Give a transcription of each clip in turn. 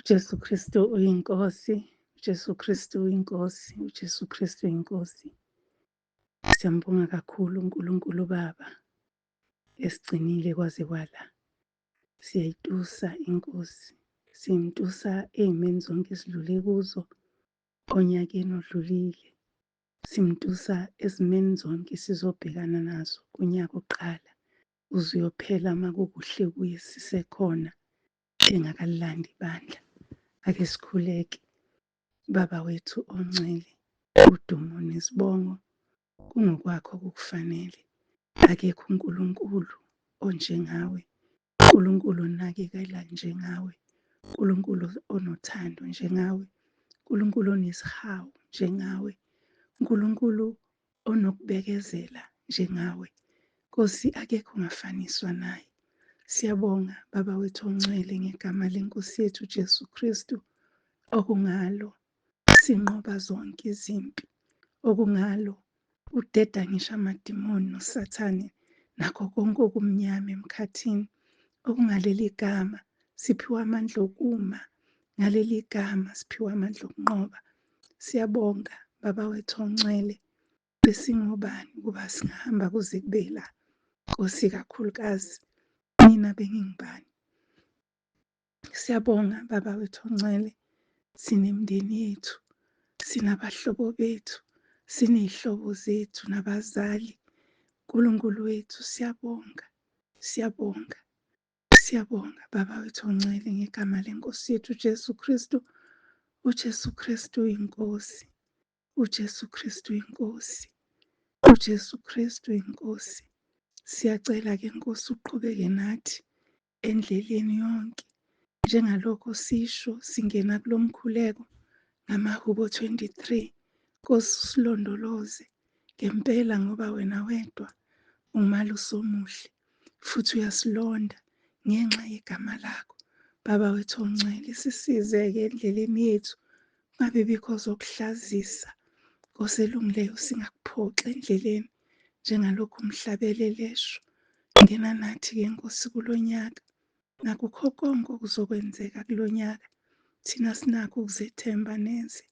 Jesu Kristu uyinkosi, Jesu Kristu uyinkosi, uJesu Kristu uyinkosi. Siyambonga kakhulu uNkulunkulu Baba esigcinile kwaze kwala. Siyayitusa inkosi, siyimtusa ey'meni zonke esidlule kuzo onyakeni odlulile. Simtusa ezimeni zonke sizobhekana nazo kunyaka oqala. Uze uyophela uma kukuhle kuye sisekhona engakalilandi ibandla. Ake sikhuleke. Baba wethu ongcwele, udumo nesibongo kungokwakho kukufanele. Akekho uNkulunkulu onjengawe, uNkulunkulu onakekela njengawe, uNkulunkulu onothando njengawe, uNkulunkulu onesihawu njengawe, uNkulunkulu onokubekezela njengawe. Nkosi, akekho ongafaniswa naye. Siyabonga Baba wethu ongcwele ngegama leNkosi yethu Jesu Kristu, okungalo sinqoba zonke izimpi, okungalo udeda ngisho amadimoni noSathane nakho konke okumnyama emkhathini. Okungaleli gama siphiwe amandla okuma, ngaleli gama siphiwe amandla okunqoba. Siyabonga Baba wethu ongcwele, besingobani ukuba singahamba kuze kube la. Nkosi kakhulukazi mina bengingibani. Siyabonga Baba wethu ongcwele, sinemindeni yethu, sinabahlobo bethu, siney'hlobo zethu nabazali. Nkulunkulu wethu siyabonga, siyabonga, siyabonga Baba wethu ongcwele ngegama leNkosi yethu uJesu Kristu. uJesu Kristu uyinkosi, uJesu Kristu uyinkosi, uJesu Kristu uyinkosi. Siyacela-ke Nkosi uqhubeke nathi endleleni yonke. Njengalokho sisho singena kulo mkhuleko ngamaHubo 23. Nkosi usilondoloze ngempela ngoba wena wedwa ungumalusi omuhle futhi uyasilonda ngenxa yegama lakho. Baba wethu ongcwele, sisize-ke endleleni yethu, kungabe bikho zokuhlazisa. Nkosi elungileyo, singakuphoxi endleleni njengalokhu umhlabelelesho. Ngena nathi-ke Nkosi kulo nyaka, nakukho konke okuzokwenzeka kulo nyaka. Thina sinakho ukuzethemba neze,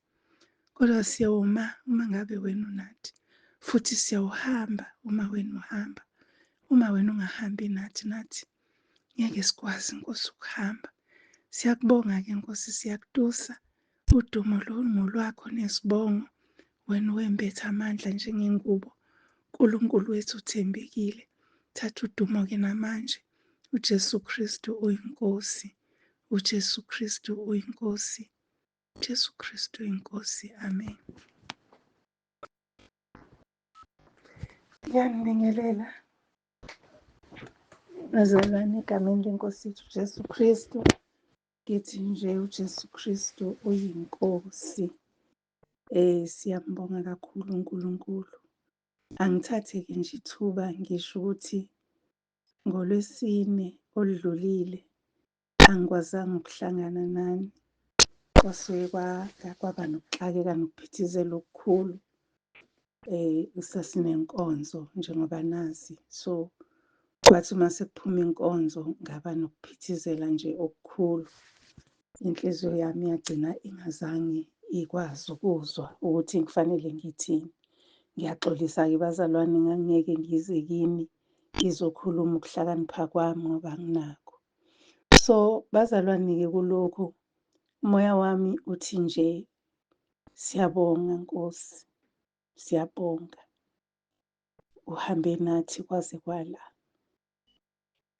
kodwa siyawuma uma ngabe wena unathi, futhi siyawuhamba uma wena uhamba. Uma wena ungahambi nathi ngeke sikwazi Nkosi ukuhamba. Siyakubonga-ke Nkosi, siyakutusa. Udumo ngolwakho nesibongo. Wena wembethe amandla njengengubo. Nkulunkulu wethu uthembekile. Thatha udumo-ke namanje. uJesu Kristu uyinkosi, uJesu Kristu uyinkosi, uJesu Kristu uyinkosi. Amen. Ngiyanibingelela bazalwane egameni leNkosi yethu uJesu Kristu. Ngithi nje uJesu Kristu uyinkosi. Siyambonga kakhulu uNkulunkulu. Angithathe-ke nje ithuba ngisho ukuthi ngoLwesine oludlulile angikwazanga ukuhlangana nani. Kwasuke kwaba nokuxakeka nokuphithizela okukhulu. Sasinenkonzo njengoba nazi, so kwathi uma sekuphuma inkonzo ngaba nokuphithizela nje okukhulu. Inhliziyo yami yagcina ingazange ikwazi ukuzwa ukuthi kufanele ngithini. Ngiyaxolisa-ke bazalwane, ngangingeke ngize kini ngizokhuluma ukuhlakanipha kwami ngoba anginakho. So bazalwane-ke kulokhu umoya wami uthi nje siyabonga Nkosi, siyabonga. Uhambe nathi kwaze kwala.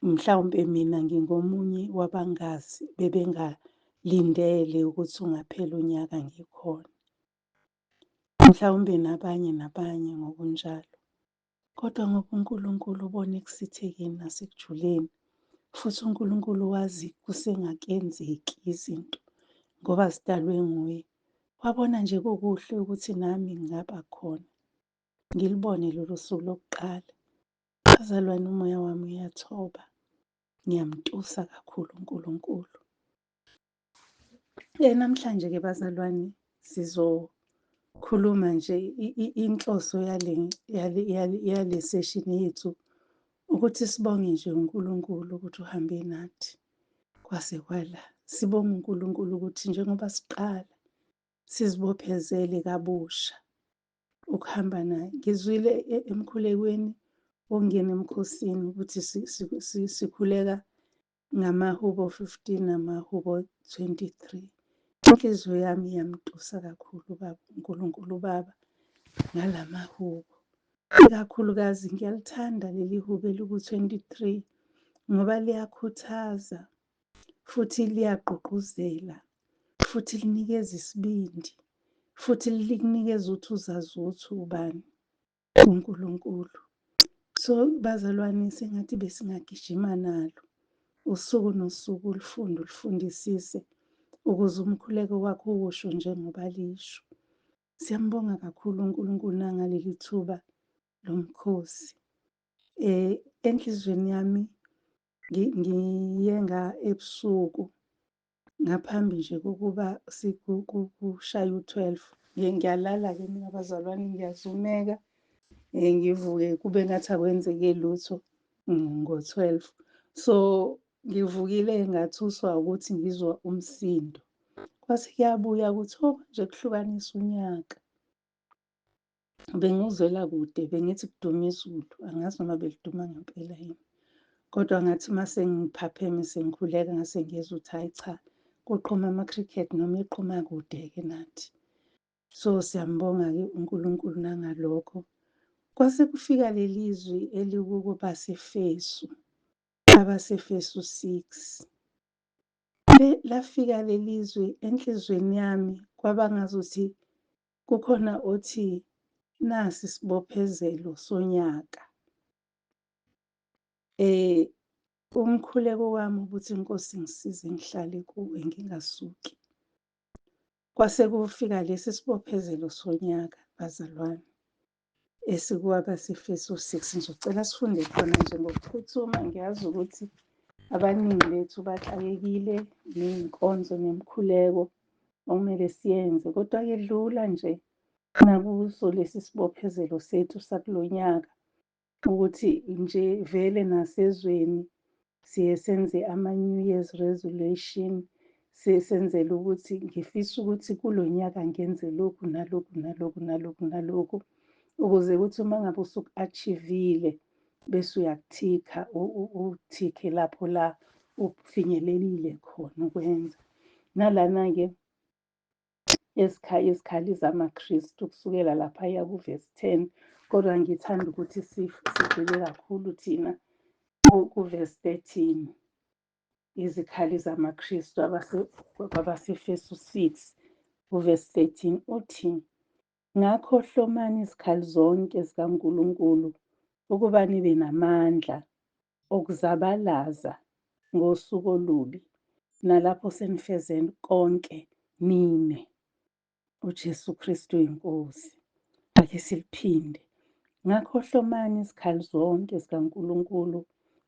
Mhlawumbe mina ngingomunye wabangazi bebengalindele ukuthi ungaphela unyaka ngikhona. Mhlawumbe nabanye ngokunjalo. Kodwa ngoba uNkulunkulu ubona ekusithekeni nasekujuleni, futhi uNkulunkulu wazi kusengakenzeki izinto ngoba zidalwe nguye. Wabona nje kukuhle ukuthi nami ngingaba khona, ngilibone lolu suku lokuqala. Bazalwane, umoya wami uyathoba, ngiyamtusa kakhulu uNkulunkulu. Namhlanje-ke bazalwane, sizokhuluma nje inhloso yale session yethu ukuthi sibonge nje uNkulunkulu ukuthi uhambe nathi kwase kwala. sibonge uNkulunkulu ukuthi njengoba siqala sizibophezele kabusha ukuhamba naye. Ngizwile emkhulekweni wokungena emkhosini ukuthi sikhuleka ngamahubo 15 namahubo 23. Inhliziyo yami iyamtusa kakhulu Baba, uNkulunkulu Baba, ngalamahubo. Ikakhulukazi ngiyalithanda leli hubo eliku-23 ngoba liyakhuthaza futhi liyagqugquzela futhi linikeza isibindi futhi likunikeza ukuthi uzazi ukuthi ubani uNkulunkulu. So bazalwane, sengathi besingagijima nalo usuku nosuku ulifundisise ukuze umkhuleko wakho usho njengoba lisho. Siyambonga kakhulu uNkulunkulu nangaleli thuba lomkhosi. Enhlizweni yami ngiyenga ebusuku ngaphambi nje kokuba kushaya u-12. Ngiyalala-ke mina bazalwane, ngiyazumeka, ngivuke kube ngathi akwenzeke lutho ngo-12. So ngivukile ngathuswa ukuthi ngizwa umsindo. Kwase kuyabuya ukuthi manje kuhlukanisa unyaka. Bengizwela kude, bengithi kuduma izulu, angazi noma beliduma ngempela yini. Kodwa ngathi uma sengiphapheme sengikhuleka ngase ngiyezwa ukuthi hayi cha, kuqhuma ama-cricket noma eqhuma kude-ke nathi. So siyambonga-ke uNkulunkulu nangalokho. Kwase kufika leli zwi elikuBasefesu, abaseFesu 6. Lafika leli zwi enhlizweni yami kwaba ngazuthi kukhona othi nasi isibophezelo sonyaka. Umkhuleko wami ukuthi iNkosi ngisize ngihlale kuwe ngingasuki. Kwase kufika lesi sibophezelo sonyaka bazalwane esikuAbaseFesu 6. Ngizocela sifunde khona nje ngokuphuthuma. Ngiyazi ukuthi abaningi bethu baxakekile ney'nkonzo nemikhuleko okumele siyenze, kodwa-ke dlula nje nakuso lesi sibophezelo sethu sakulo nyaka ukuthi nje vele nasezweni siye senze ama-New Year's resolution, senzele ukuthi ngifisa ukuthi kulo nyaka ngenze lokhu nalokhu nalokhu nalokhu nalokhu, ukuze ukuthi uma ngabe usuku-achivile bese uyakuthikha, uthikhe lapho la ufinyelelile khona ukwenza. Nalana-ke izikhali zamaKristu kusukela laphaya ku-verse 10, kodwa ngithanda ukuthi sigxile kakhulu thina ku-verse 13. Izikhali zamaKristu kwabaseFesu 6 u-verse 13 uthi, ngakho hlomani izikhali zonke zikaNkulunkulu ukuba nibe namandla okuzabalaza ngosuku olubi, nalapho senifeze konke nime. uJesu Kristu inkosi. Ake siliphinde. Ngakho hlomani izikhali zonke zikaNkulunkulu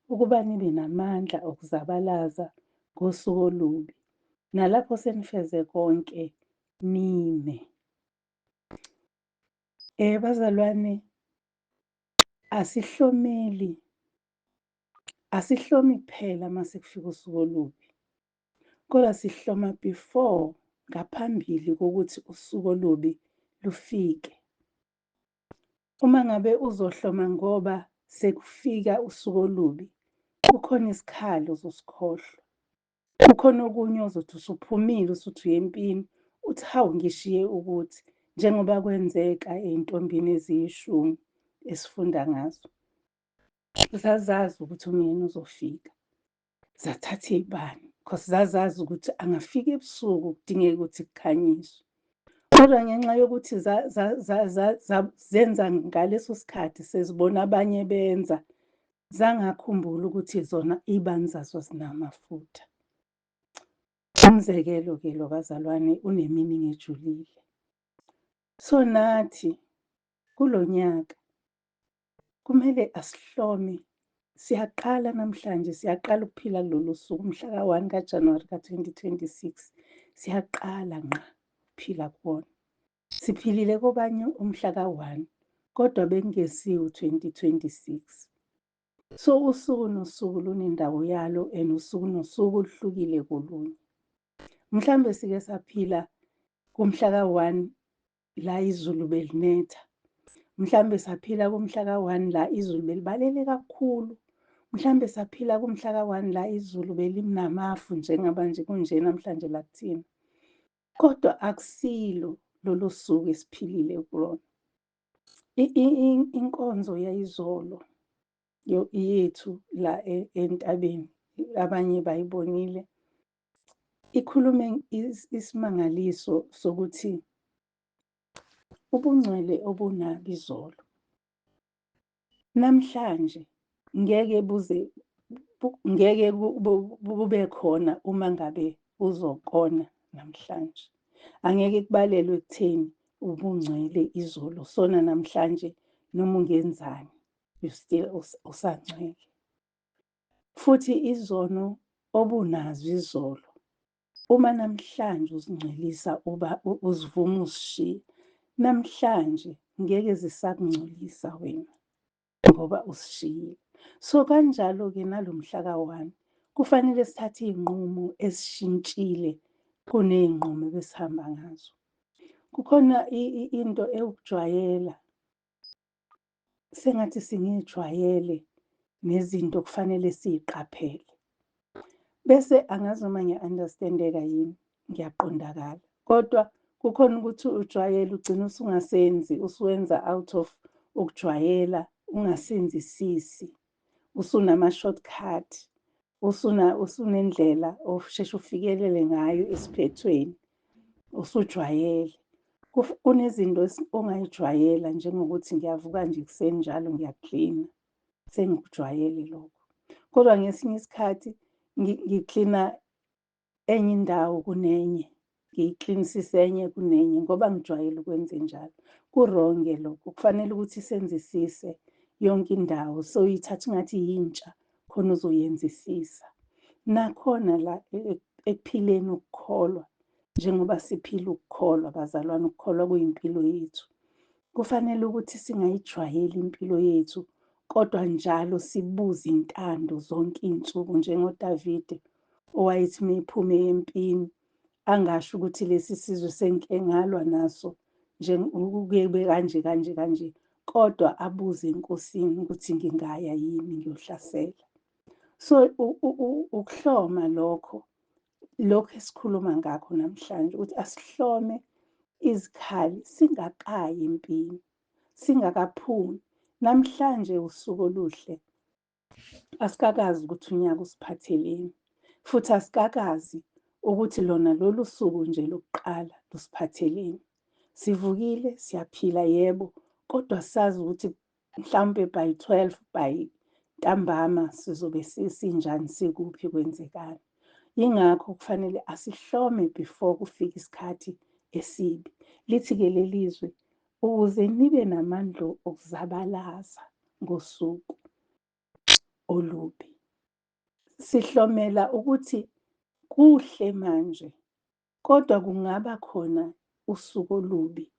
ukuba nibe namandla okuzabalaza ngosuku olubi, nalapho senifeze konke nime. Bazalwane, asihlomi kuphela uma sekufika usuku olubi, kodwa sihloma before, ngaphambili kokuthi usuku olubi lufike. Uma ngabe uzohloma ngoba sekufika usuku olubi, kukhona isikhali ozosikhohlwa. Kukhona okunye ozothi usuphumile usuthi uya empini, uthi hawu ngishiye ukuthi, njengoba kwenzeka ey'ntombini eziyishumi esifunda ngazo. Zazazi ukuthi umyeni uzofika, zathatha ey'bani because zazazi ukuthi angafika ebusuku kudingeka ukuthi kukhanyiswe. Kodwa ngenxa yokuthi zenza ngaleso sikhathi sezibona abanye benza, zangakhumbula ukuthi zona iy'bani zazo zinamafutha. Umzekelo-ke lo bazalwane une-meaning ejulile. So nathi kulo nyaka kumele asihlome. Siyaqala namhlanje, siyaqala ukuphila kulolu suku mhla ka-1 kaJanuwari ka-2026. Siyaqala ngqa ukuphila kuwona. Siphilile kobanye umhla ka-1, kodwa bekungesiwo u-2026. So usuku nosuku lunendawo yalo and usuku nosuku luhlukile kolunye. Mhlambe sike saphila kumhla ka-1 la izulu belinetha. Mhlambe saphila kumhla ka-1 la izulu belibalele kakhulu. Mhlambe saphila kumhla ka-1 la izulu belinamafu njengaba nje kunje namhlanje la kuthina. Kodwa akusilo lolo suku esiphilile kulona. Inkonzo yayizolo yethu la entabeni, abanye bayibonile, ikhulume isimangaliso sokuthi ubungcwele obunabo izolo namhlanje ngeke bube khona uma ngabe uzokona namhlanje. Angeke kubalelwe ekutheni ubungcwele izolo, sona namhlanje noma ungenzani you still usangcwele. Futhi izono obunazo izolo, uma namhlanje uzingcwelisa uzivuma uzishiya, namhlanje ngeke zisakungcolisa wena ngoba usishiyile. So kanjalo-ke nalomhla ka-1 kufanele sithathe iy'nqumo ezishintshile kuney'nqumo ebesihamba ngazo. Kukhona into ewukujwayela, sengathi singijwayele nezinto kufanele siy'qaphele. Bese angazi noma ngiya-understand-eka yini, ngiyaqondakala. Kodwa kukhona ukuthi ujwayele ugcine usungasenzi, usuwenza out of ukujwayela, ungasenzisisi. Usunama-shortcut, usunendlela osheshe ufikelele ngayo esiphethweni, usujwayele. Kunezinto ongayijwayela njengokuthi ngiyavuka nje ekuseni njalo ngiyaklina, sengikujwayele lokho. Kodwa ngesinye isikhathi ngiklina enye indawo kunenye, ngiyiklinisise enye kunenye ngoba ngijwayele ukwenze njalo. Kuronge lokho, kufanele ukuthi senzisise yonke indawo, so uyithatha ngathi yintsha khona uzoyenzisisa. Nakhona la ekuphileni ukukholwa, njengoba siphila ukukholwa bazalwane, ukukholwa kuyimpilo yethu. Kufanele ukuthi singayijwayeli impilo yethu, kodwa njalo sibuze intando zonke iy'nsuku, njengoDavide owayethi uma ephume empini angasho ukuthi lesi sizwe sengike ngalwa naso kube kanje kanje kanje, kodwa abuze enkosini ukuthi ngingaya yini ngiyohlasela. So ukuhloma lokho esikhuluma ngakho namhlanje, ukuthi asihlome izikhali singakayi empini, singakaphumi. Namhlanje usuku oluhle, asikakazi ukuthi unyaka usiphatheleni, futhi asikakazi ukuthi lona lolu suku nje lokuqala lusiphatheleni. Sivukile, siyaphila, yebo, kodwa sazi ukuthi mhlawumbe by 12 by ntambama sizobe sinjani, sikuphi, kwenzekani. Yingakho kufanele asihlome before kufika isikhathi esibi. Lithi-ke lelizwe, ukuze nibe namandla okuzabalaza ngosuku olubi. Sihlomela ukuthi kuhle manje, kodwa kungaba khona usuku olubi.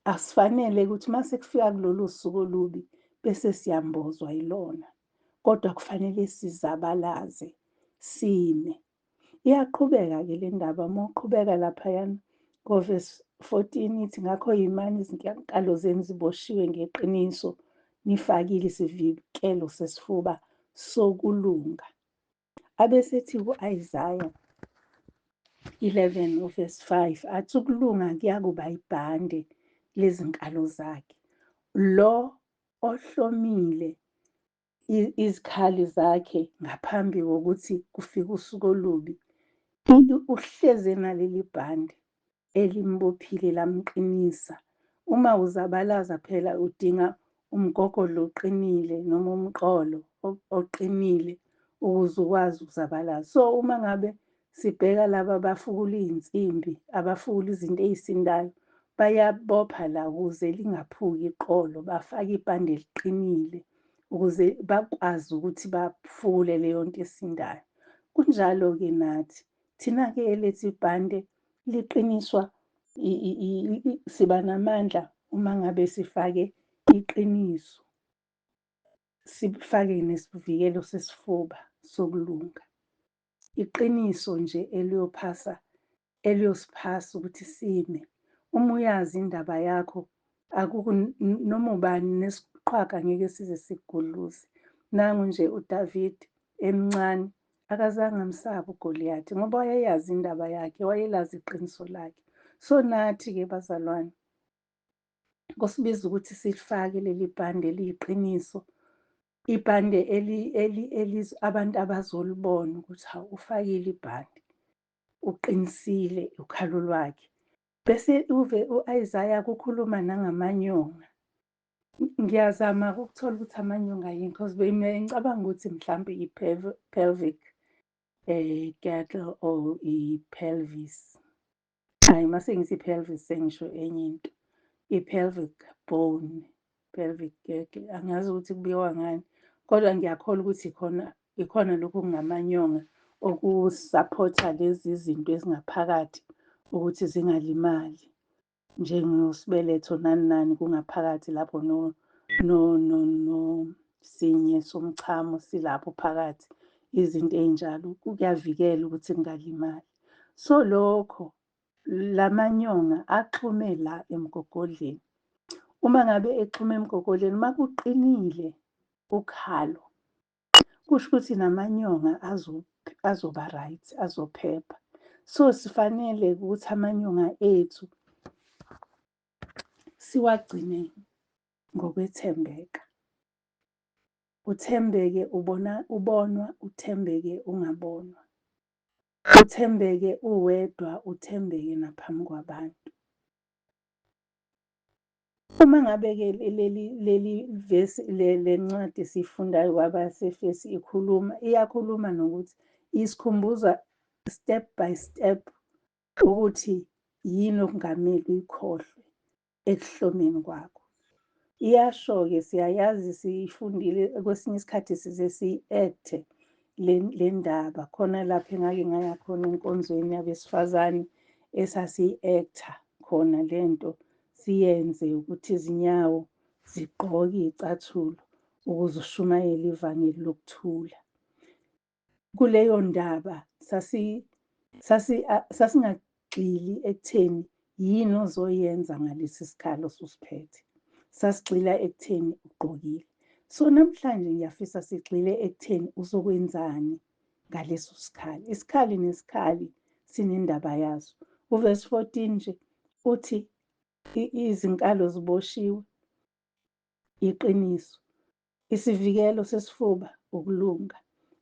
Asifanele ukuthi mase kufika kulolu suku olubi bese siyambozwa yilona, kodwa kufanele sizabalaze, sime. Iyaqhubeka-ke le ndaba, uma uqhubeka laphayana ngo-verse 14 ithi, ngakho yimani izinkalo zenu ziboshiwe ngeqiniso, nifakile isivikelo sesifuba sokulunga. Abesethi ku-Isaya 11 verse 5 athi ukulunga kuyakuba ibhande lezinkalo zakhe. Lo ohlomile izikhali zakhe ngaphambi kokuthi kufike usuku olubi, uhleze naleli bhande elimbophile lamqinisa. Uma uzabalaza phela udinga umgogodlo oqinile noma umqolo oqinile ukuze ukwazi ukuzabalaza. So uma ngabe sibheka laba abafukula iy'nsimbi, abafukula izinto ey'sindayo, bayabopha la ukuze lingaphuki iqolo, bafake ibhande eliqinile ukuze bakwazi ukuthi bafule leyo nto esindayo. Kunjalo-ke nathi, thina-ke elethu ibhande liqiniswa, siba namandla uma ngabe sifake iqiniso, sifake nesivikelo sesifuba sokulunga. Iqiniso nje eliyophasa eliyosiphasa ukuthi sime. Uma uyazi indaba yakho, akukho noma ubani nesiqhwaga ngeke size sikugudluze. Nangu nje uDavid emncane akazange amsaba uGoliyathi ngoba wayeyazi indaba yakhe, wayelazi iqiniso lakhe. So nathi-ke bazalwane, kusibiza ukuthi silifake leli bhande eliyiqiniso, ibhande abantu abazolibona ukuthi hawu ufakile ibhande, uqinisile ukhalo lwakhe. Bese u-Isaya kukhuluma nangamanyonga. Ngiyazama ukuthola ukuthi amanyonga yini because ngicabanga ukuthi mhlampe i-pelvic girdle or i-pelvis. Hhayi, mase ngithi i-pelvis sengisho enye into. I-pelvic bone, pelvic girdle, angazi ukuthi kubiwa ngani, kodwa ngiyakholwa ukuthi ikhona lokhu okungamanyonga okusaphotha lezi zinto ezingaphakathi ukuthi zingalimali, njengosibeletho nani nani kungaphakathi lapho sinye somchamo silapho phakathi, izinto ey'njalo kuyavikela ukuthi kungalimali. So lokho lamanyonga axhume la emgogodleni. Uma ngabe exhume emgogodleni, uma kuqinile ukhalo, kusho ukuthi namanyonga azoba right, azophepha. So sifanele ukuthi amanyonga ethu siwagcine ngokwethembeka. Uthembeke ubonwa, uthembeke ungabonwa. Uthembeke uwedwa, uthembeke naphambi kwabantu. Uma ngabe-ke leli vesi le ncwadi siyifundayo kwabaseFesi iyakhuluma nokuthi isikhumbuza step by step ukuthi yini okungamele uyikhohlwe ekuhlomeni kwakho. Iyasho-ke, siyayazi, siyifundile kwesinye isikhathi size siyi-act-e le ndaba. Khona lapho engake ngaya khona enkonzweni yabesifazane esasiyi-act-a khona le nto, siyenze ukuthi izinyawo zigqoke iy'cathulo ukuze ushumayele ivangeli lokuthula. Kuleyo ndaba sasingagxili ekutheni yini ozoyenza ngalesi sikhalo osusiphethe, sasigxila ekutheni ugqokile. So namhlanje ngiyafisa sigxile ekutheni uzokwenzani ngaleso sikhali. Isikhali nesikhali sinendaba yaso. Uvesi 14 nje uthi izinkalo ziboshiwe, iqiniso. Isivikelo sesifuba, ukulunga.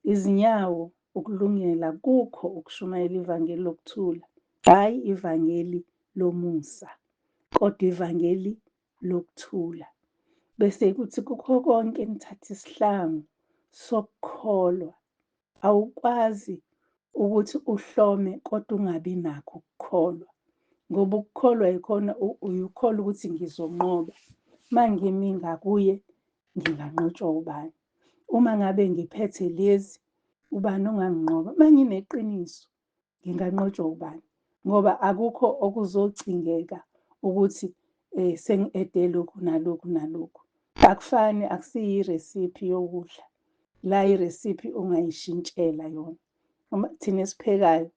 Izinyawo, ukulungela kukho ukushumayela ivangeli lokuthula, hhayi ivangeli lomusa, kodwa ivangeli lokuthula. Bese kuthi kukho konke nithatha isihlangu sokukholwa. Awukwazi ukuthi uhlome kodwa ungabi nakho ukukholwa, ngoba ukukholwa yikhona uyukholwa ukuthi ngizonqoba. Uma ngimi ngakuye nginganqotshwa ubani? Uma ngabe ngiphethe lezi, ubani onganginqoba? Uma ngineqiniso nginganqotshwa ubani? Ngoba akukho okuzocingeka ukuthi sengi-ede lokhu nalokhu nalokhu. Akufani, akusiyo iresiphi yokudla. La iresiphi ongayishintshela yona. Thina esiphekayo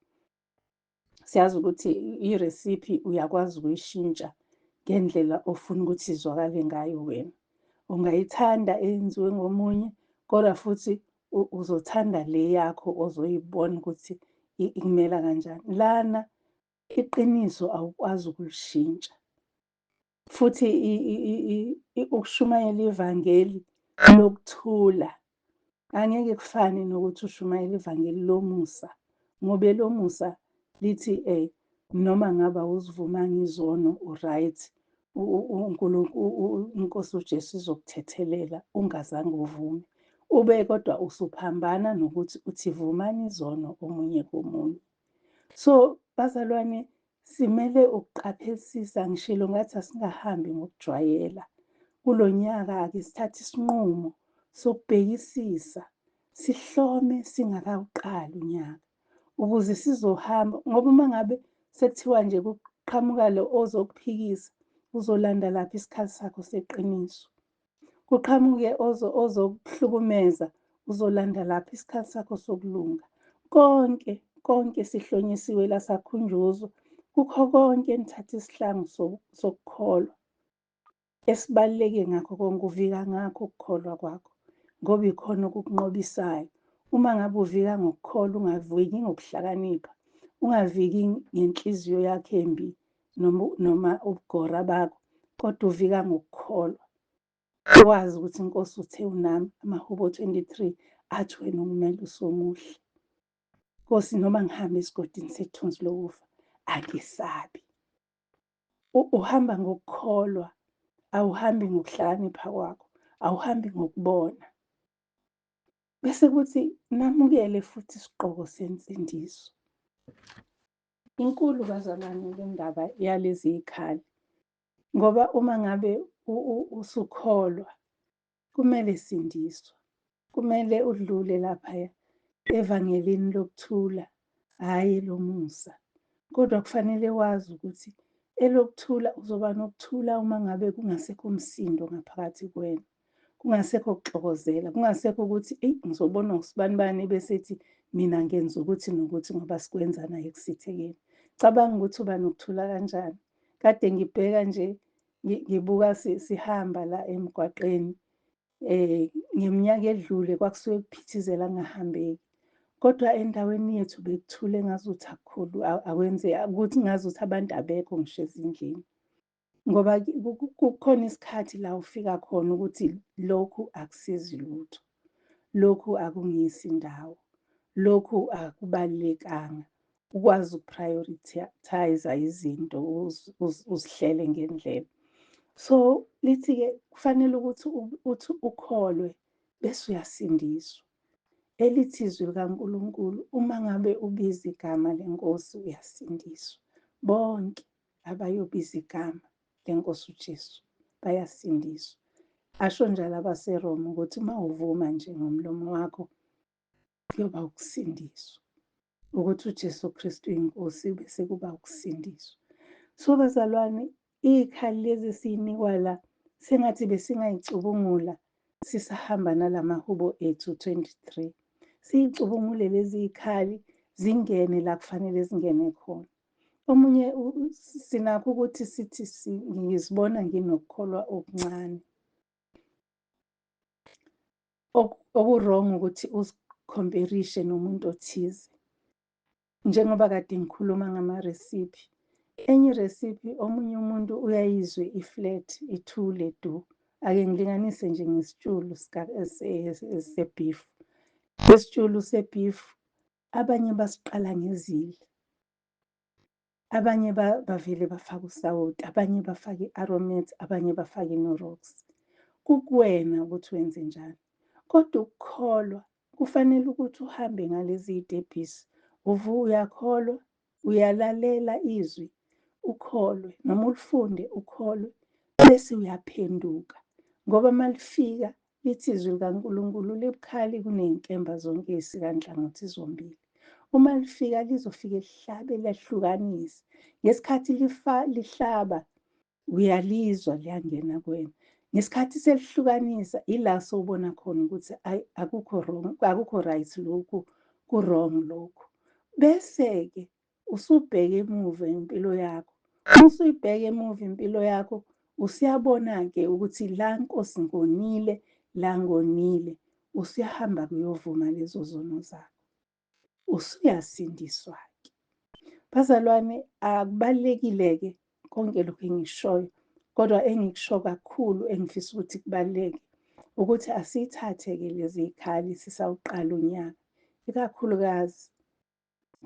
siyazi ukuthi iresiphi uyakwazi ukuyishintsha ngendlela ofuna ukuthi izwakale ngayo wena. Ungayithanda eyenziwe ngomunye, kodwa futhi uzothanda le yakho ozoyibona ukuthi ikumela kanjani. Lana iqiniso awukwazi ukulishintsha. Futhi ukushumayela ivangeli lokuthula angeke kufane nokuthi ushumayela ivangeli lomusa, ngoba elomusa lithi noma ngabe awuzivumanga izono, u-right, uNkosi uJesu izokuthethelela ungazange uvume. Ube kodwa usuphambana nokuthi uthi vumani izono omunye komunye. So bazalwane, simele ukuqaphelisisa, ngishilo ngathi asingahambi ngokujwayela. Kulo nyaka-ke sithathe isinqumo sokubhekisisa, sihlome singakawuqali unyaka, ukuze sizohamba. Ngoba uma ngabe sekuthiwa nje kuqhamuka lo ozokuphikisa, uzolanda laphi isikhali sakho seqiniso? Kuqhamuke ozokuhlukumeza, uzolanda laphi isikhali sakho sokulunga? konke sihlonyisiwe lasakhunjuzwa, kukho konke nithatha isihlangu sokukholwa. Esibaluleke ngakho konke uvika ngakho ukukholwa kwakho, ngoba ikhona okukunqobisayo. Uma ngabe uvika ngokukholwa, ungaviki ngokuhlakanipha, ungaviki ngenhliziyo yakho embi noma ubugora bakho, kodwa uvika ngokukholwa. Wazi ukuthi iNkosi uthe unami, Amahubo 23, athi wena ungumeli omuhle. Nkosi, noma ngihambe esigodini sethunzi lokufa, angisabi. Uhamba ngokukholwa, awuhambi ngokuhlakanipha kwakho, awuhambi ngokubona. Bese kuthi namukele futhi isiqoko sensindiso. Inkulu bazalwane le ndaba yalezi zikhali, ngoba uma ngabe usukholwa, kumele sindiswe, kumele udlule laphaya evangelini lokuthula, hhayi elomusa. Kodwa kufanele wazi ukuthi elokuthula uzoba nokuthula uma ngabe kungasekho umsindo ngaphakathi kwena, kungasekho kuxokozela, kungasekho ukuthi ngizobonwa usibanibani besethi mina ngenza ukuthi nokuthi ngoba sikwenza naye kusithekeni. Cabanga ukuthi uba nokuthula kanjani. Kade ngibheka nje, ngibuka sihamba la emgwaqeni, ngeminyaka edlule kwakusuke kuphithizela kungahambeki. Kodwa endaweni yethu bekuthule engazuthi akukhulu ukuthi ngazuthi abantu abekho ngisho ezindlini. Ngoba kukhona isikhathi la ufika khona ukuthi lokhu akusizi lutho, lokhu akungiyisi indawo, lokhu akubalulekanga. Ukwazi ukupriorithayiza izinto, uzihlele ngendlela. So lithi-ke kufanele ukuthi ukholwe bese uyasindiswa. Elithi izwi likaNkulunkulu, uma ngabe ubiza igama leNkosi uyasindiswa. Bonke abayobiza igama leNkosi uJesu bayasindiswa. Asho njalo abaseRoma ukuthi uma uvuma nje ngomlomo wakho kuyoba ukusindiswa, ukuthi uJesu Kristu uyinkosi bese kuba ukusindiswa. So bazalwane, izikhali lezi siyinikwa la sengathi besingayicubungula sisahamba nalamahubo ethu 23. Siyicubungule lezi zikhali zingene la kufanele zingene khona. Omunye sinakho ukuthi sithi ngizibona nginokukholwa okuncane. Okurong ukuthi uzikhomperishe nomuntu othize. Njengoba kade ngikhuluma ngama-recipe. Enye i-recipe omunye umuntu uyayizwe i-flat, ithule du. Ake ngilinganise nje ngesitshulu se-beef. Isitshulu se-beef, abanye basiqala ngezili, abanye bavele bafake usawoti, abanye bafake i-aromat, abanye bafake i-Knorrox. Kukuwena ukuthi wenze njani. Kodwa ukukholwa kufanele ukuthi uhambe ngalezi zitebhisi. Uyakholwa, uyalalela izwi, ukholwe, noma ulifunde ukholwe, bese uyaphenduka. Ngoba malifika lithi izwi likaNkulunkulu libukhali kuney'nkemba zonke ezisikanhlangothi zombili. Uma lifika lizofike lihlabe lehlukanise. Ngesikhathi lihlaba uyalizwa liyangena kuwena. Ngesikhathi selihlukanisa ila sowubona khona ukuthi akukho right lokhu, ku-wrong lokhu. Bese-ke usubheka emuva impilo yakho. Uma usuyibheka emuva impilo yakho, usuyabona-ke ukuthi la Nkosi ngonile, la ngonile, usuyahamba kuyovuma lezo zono zakho. Usuyasindiswa-ke. Bazalwane, akubalulekile-ke konke lokhu engishoyo, kodwa engikusho kakhulu engifisa ukuthi kubaluleke ukuthi asiyithathe-ke lezi zikhali sisawuqala unyaka. Ikakhulukazi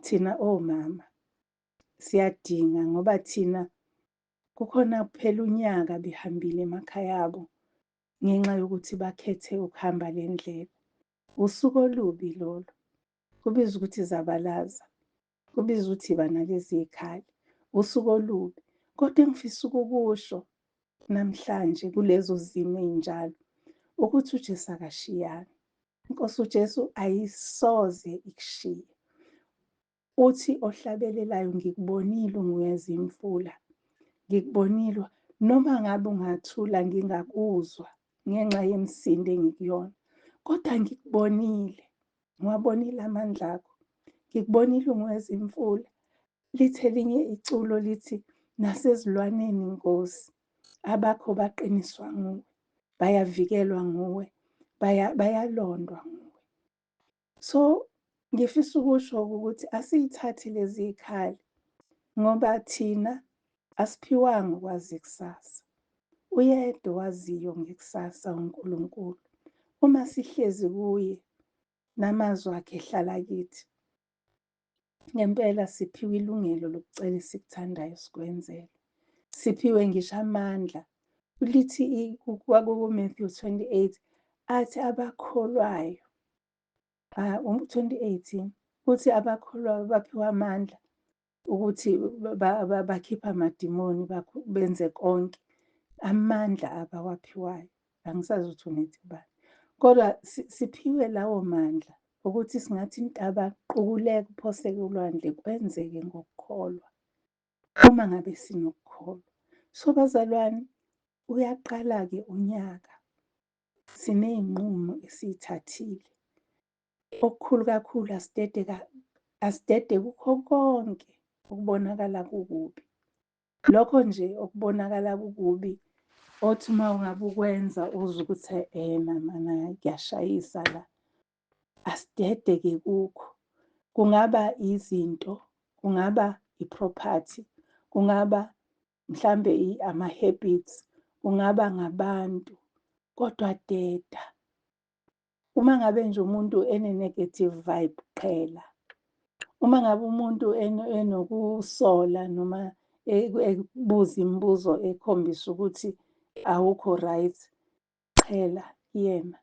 thina omama siyadinga ngoba thina kukhona kuphela unyaka behambile emakhaya abo ngenxa yokuthi bakhethe ukuhamba le ndlela. Usuku olubi lolo. Kubiza ukuthi zabalaza. Kubiza ukuthi iba nalezi zikhali. Usuku olubi. Kodwa engifisa ukukusho namhlanje kulezo zimo ey'njalo ukuthi uJesu akashiyani. Inkosi uJesu ayisoze ikushiye. Uthi ohlabelelayo ngikubonile ungweza imfula. Ngikubonile noma ngabe ungathula ngingakuzwa ngenxa yemisindo engikuyona. Kodwa ngikubonile, ngiwabonile amandla akho. ngikubona ilungu ezimfula lithe elinye iculo lithi, nasezilwaneni Nkosi, abakho baqiniswa nguwe, bayavikelwa nguwe, bayalondwa nguwe. So ngifisa ukusho ukuthi asiyithathe lezi zikhali ngoba thina asiphiwanga ukwazi ikusasa. Uyedwa owaziyo ngekusasa uNkulunkulu. Uma sihlezi kuye namazwi akhe ehlala kithi, ngempela siphiwe ilungelo lokucela esikuthandayo sikwenzelwe. Siphiwe ngisho amandla. Lithi kwakuMathewu 28 athi abakholwayo 20:18 kuthi abakholwayo baphiwa amandla ukuthi bakhiphe amadimoni benze konke. Amandla abawaphiwayo. Angisazi ukuthi unethi bani. Kodwa siphiwe lawo mandla ukuthi singathi intaba qukuleka uphoseke ulwandle kwenzeke ngokukholwa. Uma ngabe sinokukholwa. So bazalwane, uyaqala-ke unyaka. Siney'nqumo esiy'thathile. Okukhulu kakhulu asidede kukho konke okubonakala kukubi. Lokho nje okubonakala kukubi othi uma ungabe ukwenza uzwe ukuthi mana kuyashayisa la. Asidede-ke kukho. Kungaba izinto, kungaba i-property, kungaba mhlambe ama-habits, kungaba ngabantu, kodwa deda. Uma ngabe nje umuntu ene-negative vibe qhela. Uma ngabe umuntu enokusola noma ekubuza imibuzo ekhombisa ukuthi awukho right, qhela yena.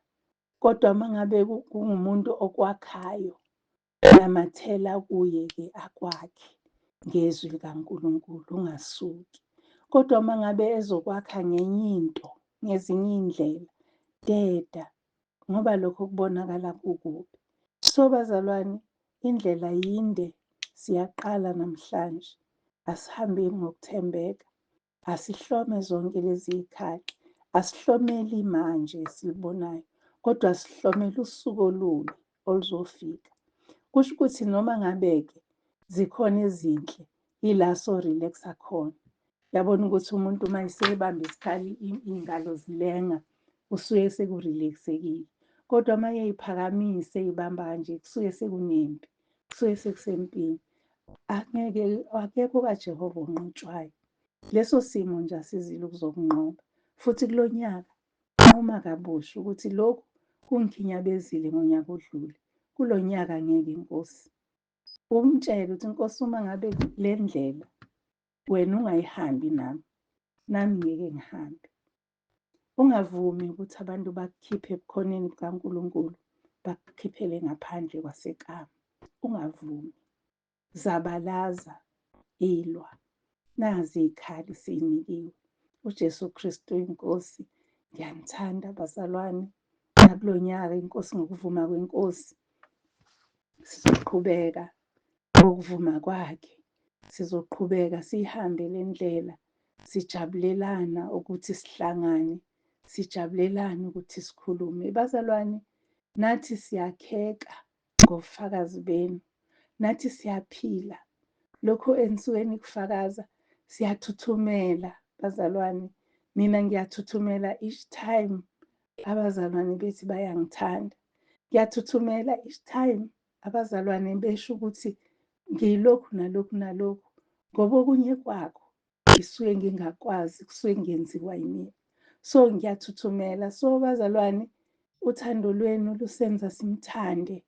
Kodwa uma ngabe kungumuntu okwakhayo, namathela kuye-ke akwakhe ngezwi likaNkulunkulu ungasuki. Kodwa uma ngabe ezokwakha ngenye into, ngezinye iy'ndlela, deda ngoba lokho kubonakala kukubi. So bazalwane, indlela yinde, siyaqala namhlanje. Asihambeni ngokuthembeka. Asihlome zonke lezi zikhali. Asihlomeli manje esilibonayo, kodwa sihlomele usuku olubi oluzofika. Kusho ukuthi noma ngabe-ke zikhona ezinhle, ila so-relax-a khona. Yabona ukuthi umuntu uma esebamba isikhali iy'ngalo zilenga, usuke seku-relax-ekile. Kodwa uma eyiphakamise ey'bamba kanje kusuke sekunempi, kusuke sekusempini. Akekho kaJehova onqutshwayo. Leso simo nje asizile ukuzokunqoba. Futhi kulo nyaka, nquma kabusha ukuthi lokhu kungikhinyabezile ngonyaka odlule. Kulo nyaka ngeke Nkosi. Umtshele ukuthi Nkosi uma ngabe le ndlela wena ungayihambi nami ngeke ngihambe. Ungavumi ukuthi abantu bakukhiphe ebukhoneni bukaNkulunkulu, bakukhiphele ngaphandle kwasekama. Ungavumi. Zabalaza, ilwa. Nazi izikhali siy'nikiwe. uJesu Kristu inkosi. Ngiyanithanda bazalwane. Nakulo nyaka inkosi ngokuvuma kwenkosi sizoqhubeka ngokuvuma kwakhe. Sizoqhubeka sihambe le ndlela. Sijabulelana ukuthi sihlangane. Sijabulelana ukuthi sikhulume. Bazalwane, nathi siyakheka ngobufakazi benu. Nathi siyaphila. Lokho enisuke nikufakaza siyathuthumela bazalwane. Mina ngiyathuthumela each time abazalwane bethi bayangithanda. Ngiyathuthumela each time abazalwane besho ukuthi ngilokhu nalokhu nalokhu. Ngoba okunye kwakho ngisuke ngingakwazi, kusuke kungenziwa yimina. So ngiyathuthumela. So bazalwane, uthando lwenu lusenza simthande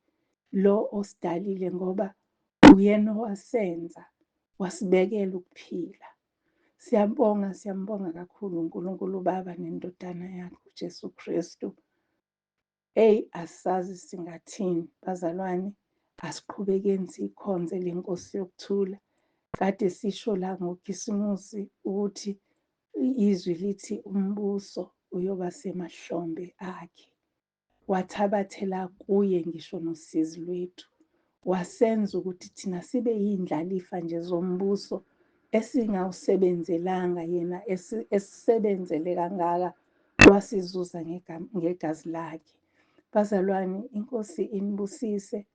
lo osidalile ngoba uyena owasenza, wasibekela ukuphila. Siyambonga kakhulu uNkulunkulu Baba nendodana yakhe uJesu Kristu. Asazi singathini bazalwane, asiqhubekeni sikhonze le Nkosi yokuthula. Kade sisho la ngoKhisimusi ukuthi izwi lithi umbuso uyoba semahlombe akhe. Wathabathela kuye ngisho nosizi lwethu. Wasenza ukuthi thina sibe yindlalifa nje zombuso esingawusebenzelanga yena esisebenzele kangaka wasizuza ngegazi lakhe. Bazalwane, inkosi inibusise.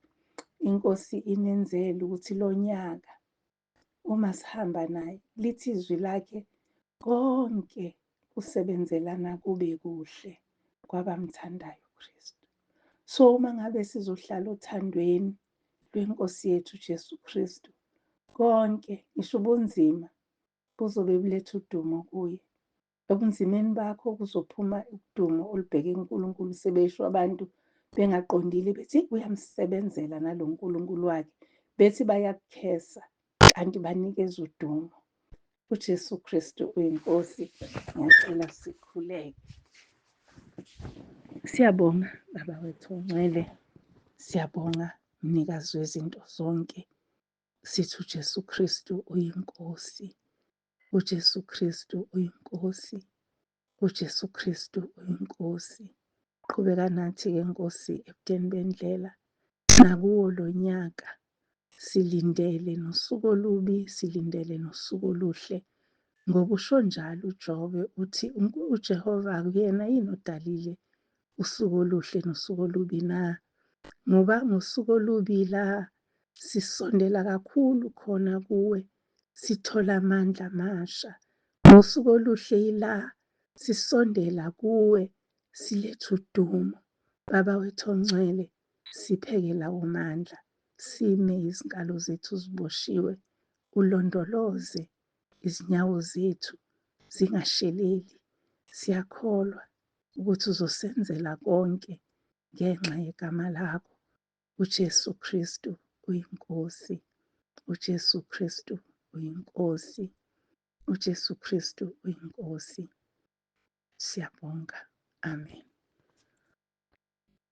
iNkosi inenzele ukuthi lo nyaka uma sihamba naye, lithi izwi lakhe konke kusebenzelana kube kuhle kwabamthandayo uKristu. So uma ngabe sizohlala othandweni lweNkosi yethu Jesu Kristu, konke ngisho ubunzima buzobe buletha udumo kuye. Ebunzimeni bakho kuzophuma udumo olubheke kuNkulunkulu, sebesho abantu bengaqondile bethi uyamsebenzela nalo nkulunkulu wakhe, bethi bayakukhesa kanti banikeza udumo. UJesu Kristu uyinkosi. Ngiyacela sikhuleke. Siyabonga Baba wethu ongcwele, siyabonga mnikazi wezinto zonke. Sithi uJesu Kristu uyinkosi, uJesu Kristu uyinkosi, uJesu Kristu uyinkosi. Qhubeka nathi-ke Nkosi ebudeni bendlela, nakuwo lo nyaka silindele nosuku olubi, silindele nosuku oluhle, ngoba usho njalo uJobe uthi uJehova akuyena yini odalile usuku oluhle nosuku olubi na? Ngoba ngosuku olubi la sisondela kakhulu khona kuwe, sithola amandla amasha. Ngosuku oluhle yila sisondela kuwe, siletha udumo. Baba wethu ongcwele, sipheke lawo mandla, sime izinkalo zethu ziboshiwe, ulondoloze izinyawo zethu zingasheleli. Siyakholwa ukuthi uzosenzela konke ngenxa yegama lakho. uJesu Kristu uyinkosi, uJesu Kristu uyinkosi, uJesu Kristu uyinkosi. Siyabonga. Amen.